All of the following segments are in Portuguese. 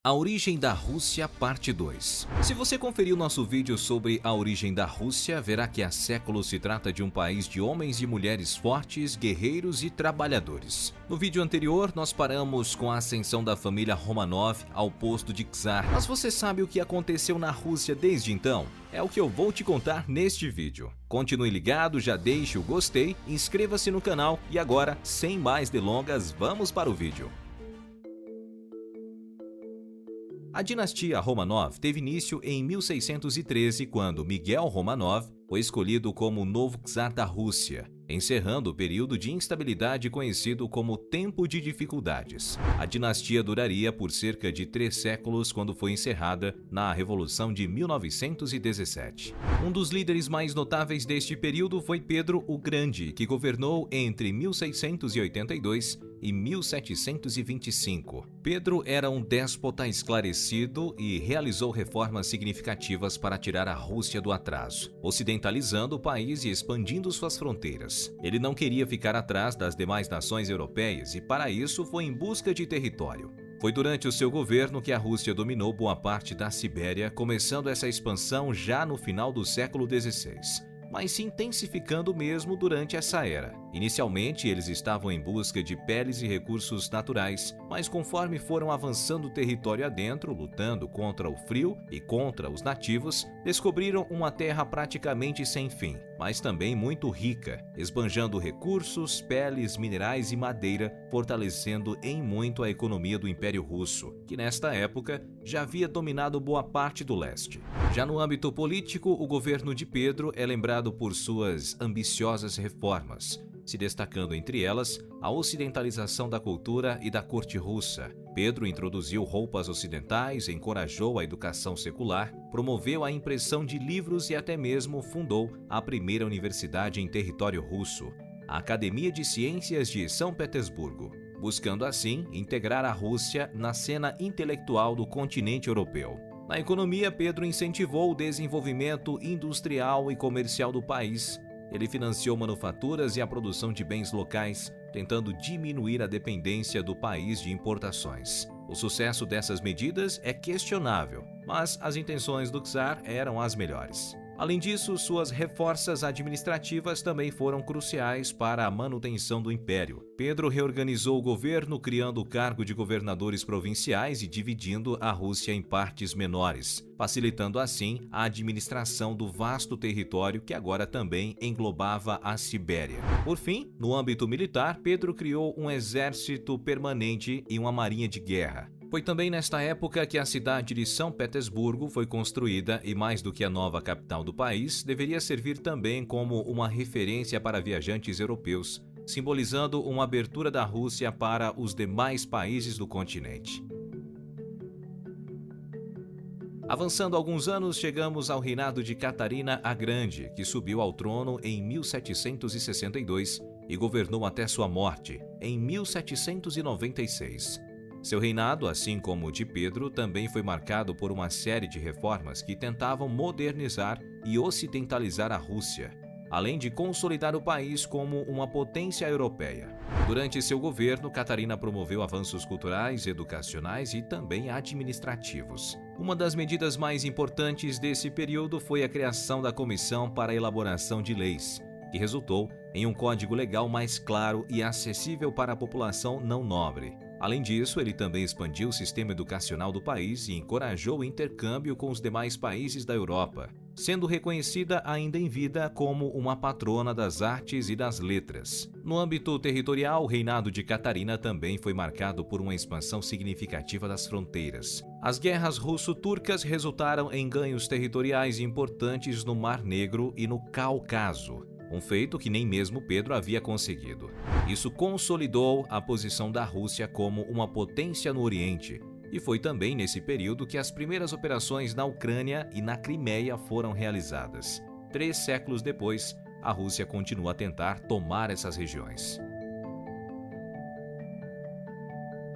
A origem da Rússia, parte 2. Se você conferiu nosso vídeo sobre a origem da Rússia, verá que há séculos se trata de um país de homens e mulheres fortes, guerreiros e trabalhadores. No vídeo anterior, nós paramos com a ascensão da família Romanov ao posto de czar. Mas você sabe o que aconteceu na Rússia desde então? É o que eu vou te contar neste vídeo. Continue ligado, já deixe o gostei, inscreva-se no canal e agora, sem mais delongas, vamos para o vídeo. A dinastia Romanov teve início em 1613, quando Miguel Romanov foi escolhido como o novo czar da Rússia, encerrando o período de instabilidade conhecido como Tempo de Dificuldades. A dinastia duraria por cerca de 3 séculos quando foi encerrada na Revolução de 1917. Um dos líderes mais notáveis deste período foi Pedro o Grande, que governou entre 1682 e 1725. Pedro era um déspota esclarecido e realizou reformas significativas para tirar a Rússia do atraso, ocidentalizando o país e expandindo suas fronteiras. Ele não queria ficar atrás das demais nações europeias e, para isso, foi em busca de território. Foi durante o seu governo que a Rússia dominou boa parte da Sibéria, começando essa expansão já no final do século XVI. Mas se intensificando mesmo durante essa era. Inicialmente, eles estavam em busca de peles e recursos naturais, mas conforme foram avançando o território adentro, lutando contra o frio e contra os nativos, descobriram uma terra praticamente sem fim, mas também muito rica, esbanjando recursos, peles, minerais e madeira, fortalecendo em muito a economia do Império Russo, que nesta época já havia dominado boa parte do leste. Já no âmbito político, o governo de Pedro é lembrado por suas ambiciosas reformas, se destacando entre elas a ocidentalização da cultura e da corte russa. Pedro introduziu roupas ocidentais, encorajou a educação secular, promoveu a impressão de livros e até mesmo fundou a primeira universidade em território russo, a Academia de Ciências de São Petersburgo, buscando assim integrar a Rússia na cena intelectual do continente europeu. Na economia, Pedro incentivou o desenvolvimento industrial e comercial do país. Ele financiou manufaturas e a produção de bens locais, tentando diminuir a dependência do país de importações. O sucesso dessas medidas é questionável, mas as intenções do czar eram as melhores. Além disso, suas reforças administrativas também foram cruciais para a manutenção do império. Pedro reorganizou o governo, criando o cargo de governadores provinciais e dividindo a Rússia em partes menores, facilitando assim a administração do vasto território que agora também englobava a Sibéria. Por fim, no âmbito militar, Pedro criou um exército permanente e uma marinha de guerra. Foi também nesta época que a cidade de São Petersburgo foi construída e, mais do que a nova capital do país, deveria servir também como uma referência para viajantes europeus, simbolizando uma abertura da Rússia para os demais países do continente. Avançando alguns anos, chegamos ao reinado de Catarina a Grande, que subiu ao trono em 1762 e governou até sua morte, em 1796. Seu reinado, assim como o de Pedro, também foi marcado por uma série de reformas que tentavam modernizar e ocidentalizar a Rússia, além de consolidar o país como uma potência europeia. Durante seu governo, Catarina promoveu avanços culturais, educacionais e também administrativos. Uma das medidas mais importantes desse período foi a criação da Comissão para a Elaboração de Leis, que resultou em um código legal mais claro e acessível para a população não nobre. Além disso, ele também expandiu o sistema educacional do país e encorajou o intercâmbio com os demais países da Europa, sendo reconhecida ainda em vida como uma patrona das artes e das letras. No âmbito territorial, o reinado de Catarina também foi marcado por uma expansão significativa das fronteiras. As guerras russo-turcas resultaram em ganhos territoriais importantes no Mar Negro e no Cáucaso, um feito que nem mesmo Pedro havia conseguido. Isso consolidou a posição da Rússia como uma potência no Oriente, e foi também nesse período que as primeiras operações na Ucrânia e na Crimeia foram realizadas. 3 séculos depois, a Rússia continua a tentar tomar essas regiões.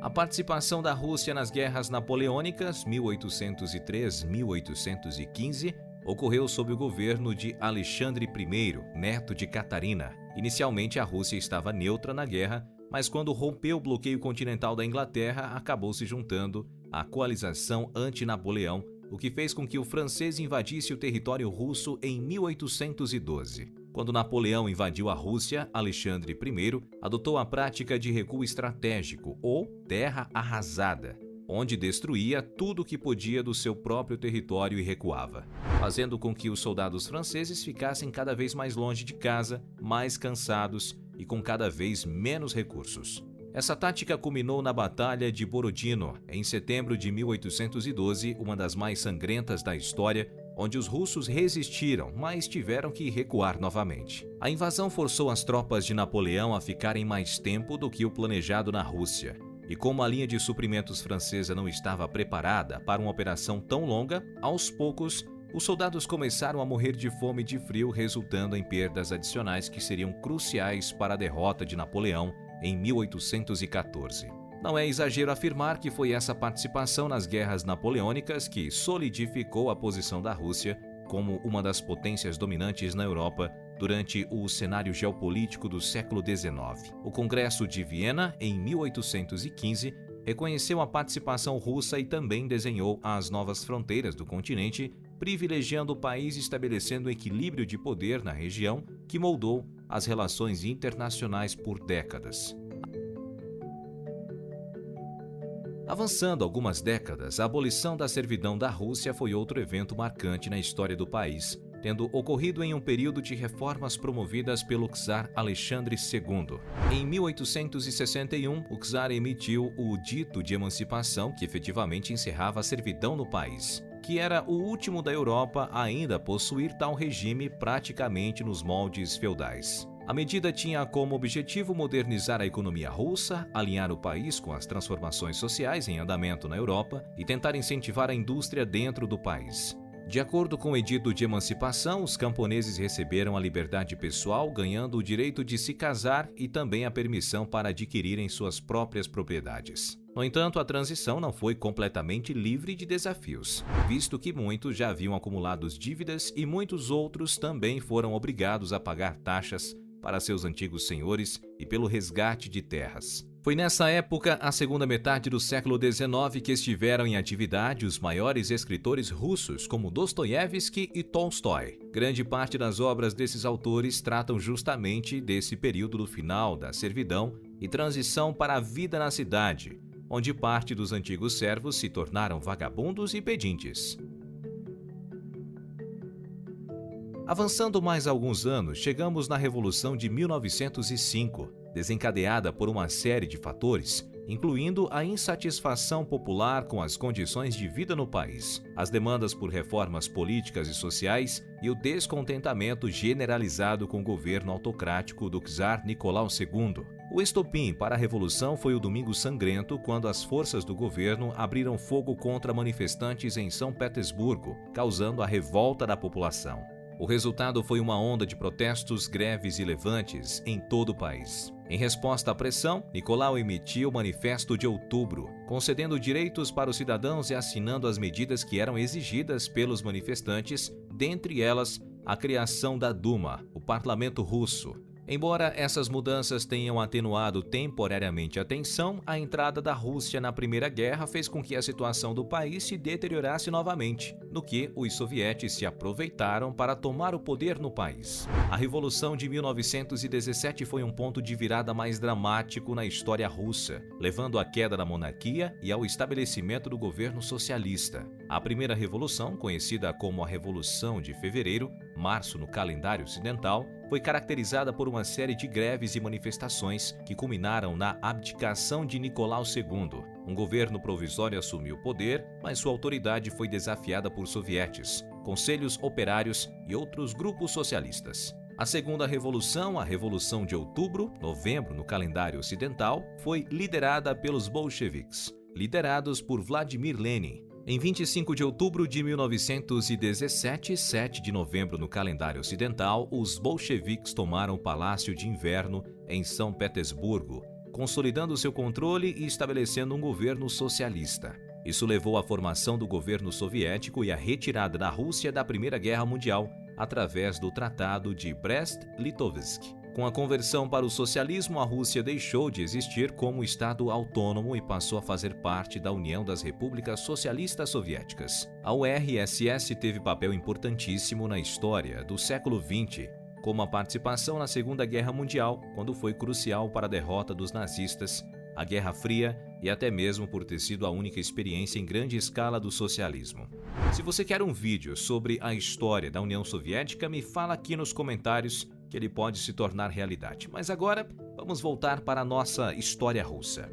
A participação da Rússia nas guerras napoleônicas 1803-1815 ocorreu sob o governo de Alexandre I, neto de Catarina. Inicialmente, a Rússia estava neutra na guerra, mas quando rompeu o bloqueio continental da Inglaterra, acabou se juntando a coalização anti-Napoleão, o que fez com que o francês invadisse o território russo em 1812. Quando Napoleão invadiu a Rússia, Alexandre I adotou a prática de recuo estratégico, ou terra arrasada, onde destruía tudo que podia do seu próprio território e recuava, fazendo com que os soldados franceses ficassem cada vez mais longe de casa, mais cansados e com cada vez menos recursos. Essa tática culminou na Batalha de Borodino, em setembro de 1812, uma das mais sangrentas da história, onde os russos resistiram, mas tiveram que recuar novamente. A invasão forçou as tropas de Napoleão a ficarem mais tempo do que o planejado na Rússia. E como a linha de suprimentos francesa não estava preparada para uma operação tão longa, aos poucos, os soldados começaram a morrer de fome e de frio, resultando em perdas adicionais que seriam cruciais para a derrota de Napoleão em 1814. Não é exagero afirmar que foi essa participação nas guerras napoleônicas que solidificou a posição da Rússia como uma das potências dominantes na Europa durante o cenário geopolítico do século XIX. O Congresso de Viena, em 1815, reconheceu a participação russa e também desenhou as novas fronteiras do continente, privilegiando o país e estabelecendo um equilíbrio de poder na região que moldou as relações internacionais por décadas. Avançando algumas décadas, a abolição da servidão da Rússia foi outro evento marcante na história do país, tendo ocorrido em um período de reformas promovidas pelo czar Alexandre II. Em 1861, o czar emitiu o Dito de Emancipação, que efetivamente encerrava a servidão no país, que era o último da Europa a ainda possuir tal regime praticamente nos moldes feudais. A medida tinha como objetivo modernizar a economia russa, alinhar o país com as transformações sociais em andamento na Europa e tentar incentivar a indústria dentro do país. De acordo com o Edito de Emancipação, os camponeses receberam a liberdade pessoal, ganhando o direito de se casar e também a permissão para adquirirem suas próprias propriedades. No entanto, a transição não foi completamente livre de desafios, visto que muitos já haviam acumulado dívidas e muitos outros também foram obrigados a pagar taxas para seus antigos senhores e pelo resgate de terras. Foi nessa época, a segunda metade do século XIX, que estiveram em atividade os maiores escritores russos como Dostoiévski e Tolstói. Grande parte das obras desses autores tratam justamente desse período do final da servidão e transição para a vida na cidade, onde parte dos antigos servos se tornaram vagabundos e pedintes. Avançando mais alguns anos, chegamos na Revolução de 1905, desencadeada por uma série de fatores, incluindo a insatisfação popular com as condições de vida no país, as demandas por reformas políticas e sociais e o descontentamento generalizado com o governo autocrático do czar Nicolau II. O estopim para a Revolução foi o Domingo Sangrento, quando as forças do governo abriram fogo contra manifestantes em São Petersburgo, causando a revolta da população. O resultado foi uma onda de protestos, greves e levantes em todo o país. Em resposta à pressão, Nicolau emitiu o Manifesto de Outubro, concedendo direitos para os cidadãos e assinando as medidas que eram exigidas pelos manifestantes, dentre elas a criação da Duma, o parlamento russo. Embora essas mudanças tenham atenuado temporariamente a tensão, a entrada da Rússia na Primeira Guerra fez com que a situação do país se deteriorasse novamente, no que os sovietes se aproveitaram para tomar o poder no país. A Revolução de 1917 foi um ponto de virada mais dramático na história russa, levando à queda da monarquia e ao estabelecimento do governo socialista. A Primeira Revolução, conhecida como a Revolução de Fevereiro, março no calendário ocidental, foi caracterizada por uma série de greves e manifestações que culminaram na abdicação de Nicolau II. Um governo provisório assumiu o poder, mas sua autoridade foi desafiada por sovietes, conselhos operários e outros grupos socialistas. A Segunda Revolução, a Revolução de Outubro, novembro no calendário ocidental, foi liderada pelos bolcheviques, liderados por Vladimir Lenin. Em 25 de outubro de 1917, 7 de novembro no calendário ocidental, os bolcheviques tomaram o Palácio de Inverno em São Petersburgo, consolidando seu controle e estabelecendo um governo socialista. Isso levou à formação do governo soviético e à retirada da Rússia da Primeira Guerra Mundial, através do Tratado de Brest-Litovsk. Com a conversão para o socialismo, a Rússia deixou de existir como Estado autônomo e passou a fazer parte da União das Repúblicas Socialistas Soviéticas. A URSS teve papel importantíssimo na história do século XX, como a participação na Segunda Guerra Mundial, quando foi crucial para a derrota dos nazistas, a Guerra Fria e até mesmo por ter sido a única experiência em grande escala do socialismo. Se você quer um vídeo sobre a história da União Soviética, me fala aqui nos comentários que ele pode se tornar realidade. Mas agora, vamos voltar para a nossa história russa.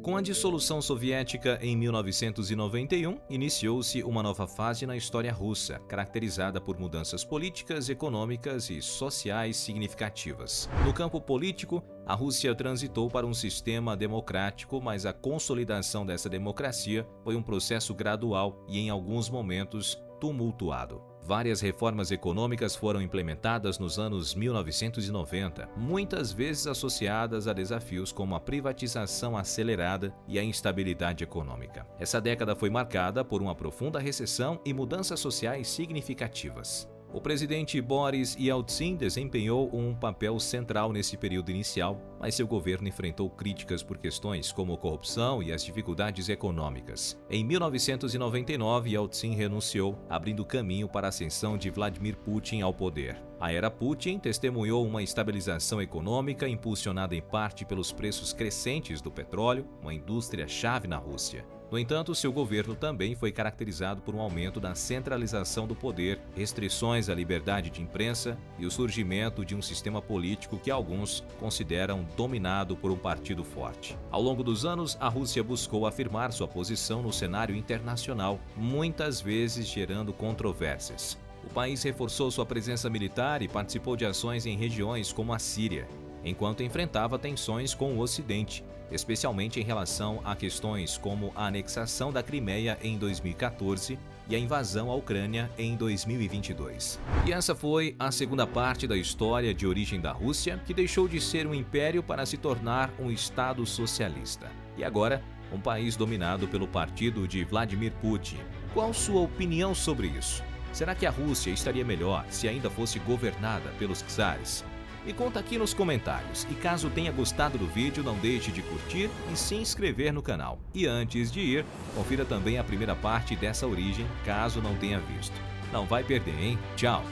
Com a dissolução soviética em 1991, iniciou-se uma nova fase na história russa, caracterizada por mudanças políticas, econômicas e sociais significativas. No campo político, a Rússia transitou para um sistema democrático, mas a consolidação dessa democracia foi um processo gradual e, em alguns momentos, tumultuado. Várias reformas econômicas foram implementadas nos anos 1990, muitas vezes associadas a desafios como a privatização acelerada e a instabilidade econômica. Essa década foi marcada por uma profunda recessão e mudanças sociais significativas. O presidente Boris Yeltsin desempenhou um papel central nesse período inicial, mas seu governo enfrentou críticas por questões como corrupção e as dificuldades econômicas. Em 1999, Yeltsin renunciou, abrindo caminho para a ascensão de Vladimir Putin ao poder. A era Putin testemunhou uma estabilização econômica impulsionada em parte pelos preços crescentes do petróleo, uma indústria-chave na Rússia. No entanto, seu governo também foi caracterizado por um aumento da centralização do poder, restrições à liberdade de imprensa e o surgimento de um sistema político que alguns consideram dominado por um partido forte. Ao longo dos anos, a Rússia buscou afirmar sua posição no cenário internacional, muitas vezes gerando controvérsias. O país reforçou sua presença militar e participou de ações em regiões como a Síria, enquanto enfrentava tensões com o Ocidente, especialmente em relação a questões como a anexação da Crimeia em 2014 e a invasão à Ucrânia em 2022. E essa foi a segunda parte da história de origem da Rússia, que deixou de ser um império para se tornar um Estado socialista. E agora, um país dominado pelo partido de Vladimir Putin. Qual sua opinião sobre isso? Será que a Rússia estaria melhor se ainda fosse governada pelos czares? Me conta aqui nos comentários, e caso tenha gostado do vídeo, não deixe de curtir e se inscrever no canal. E antes de ir, confira também a primeira parte dessa origem, caso não tenha visto. Não vai perder, hein? Tchau!